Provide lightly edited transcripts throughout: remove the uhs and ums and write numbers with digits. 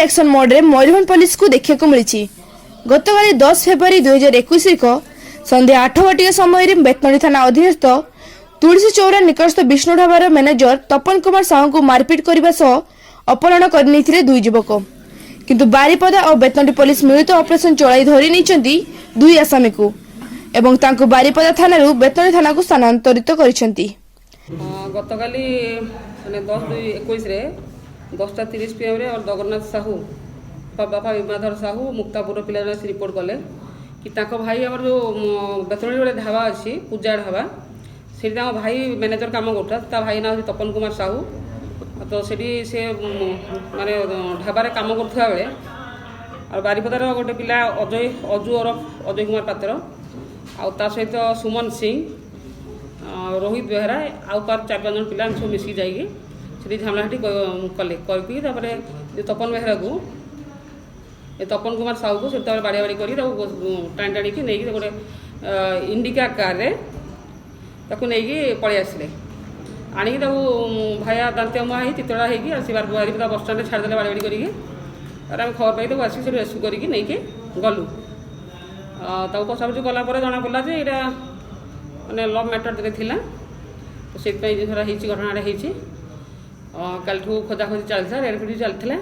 Action mode रे Mayurbhanj police को देखा मिली। गतकाली 10 फेब्रुआरी 2021 संध्या 8 घटिया समय बेतनडी थाना अधीनस्थ तुलसी चौरा निकटस्थ विष्णु ढाबार मैनेजर तपन कुमार साहू को मारपिट करने अपहरण कर दुई युवक, किंतु बारिपदा और बेतनडी पुलिस मिलित ऑपरेशन चलाई धरी नहीं दुई आसामी को एवं तांको बारिपदा थाना बेतनडी थाना को स्थानांतरित करिसेंती। गतकाली 10/2/21 10:30 PM रे और जगन्नाथ साहू बापा विमाधर साहू मुक्तापुर पिला रिपोर्ट कले कि ताको भाई आम जो बेतनडी गोटे ढाबा अच्छी पूजा ढाबा से भाई मैनेजर काम करता भाई ना हूँ तपन कुमार साहू। तो से माने ढाबार काम करुवा बेले और बारिपदार गोटे पिला अजू ओरफ अजय कुमार पात्र आ सहित सुमन सिंह रोहित बेहरा आउ तार 4-5 जन पिला सब मिसिक जाइए झामलाहाटी कले करके तपन बेहरा को तपन कुमार साहू को से बाड़ी बाड़ी कर टाणी टाणी नहीं गोटे इंडिका कार नहीं पलि आसिले आणिक भाया दांतिया मुआ ही चितड़ा होगी बारिपदा बस स्टाण्ड छाड़दे बाड़ी बाड़ी कर आम खबर पाई आसिक से रेस्क्यू करके नहीं गलु पचापची कलापर जना पड़ा जे यहाँ मैंने लव मैटर थिला तो से घटना कल खोजा खोजी चलता रेड चलता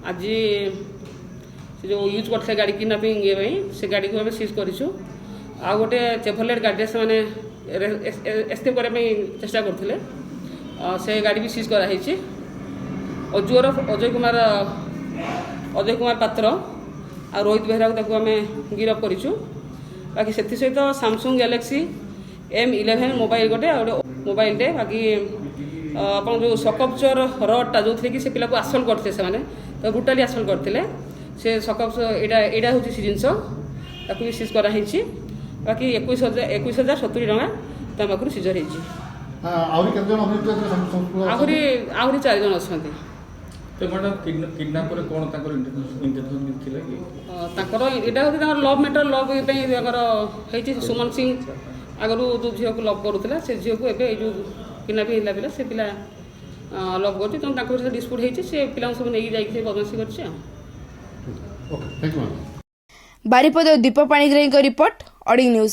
आज से जो यूज करते गाड़ी किडनापिंग ये से गाड़ी को सीज करूँ आ गोटे चेभरलेट गाड़ी से मैंने एस्केप करने चेष्टा करते से गाड़ी भी सीज कराई। अजूर अजय कुमार पात्र आ रोहित बेहरा को आम गिरफ करूँ। बाकी से सहित सैमसंग गैलेक्सी M11 मोबाइल गोटे मोबाइल टे बाकी आप जो सकपचर रडटा जो थे कि से पिला को आसल्ट करते से तो ब्रुटाली आसल्ट करते से सकप यहाँ हूँ से जिनस भी सीज कराई। बाकी 21,070 टଙ୍କା ता पाखु सीजर आहरी 4 जन अच्छा लव मैटर लव ये सुमन सिंह आगु जो झील को लव करूला से झील को जो किडनापिंग पिला से पिला लव कर डिस्प्यूट होती से पिला सब नहीं जाइए बदमाशी कर। बारिपदा दीप पाणिग्राही रिपोर्ट ऑडिंग न्यूज।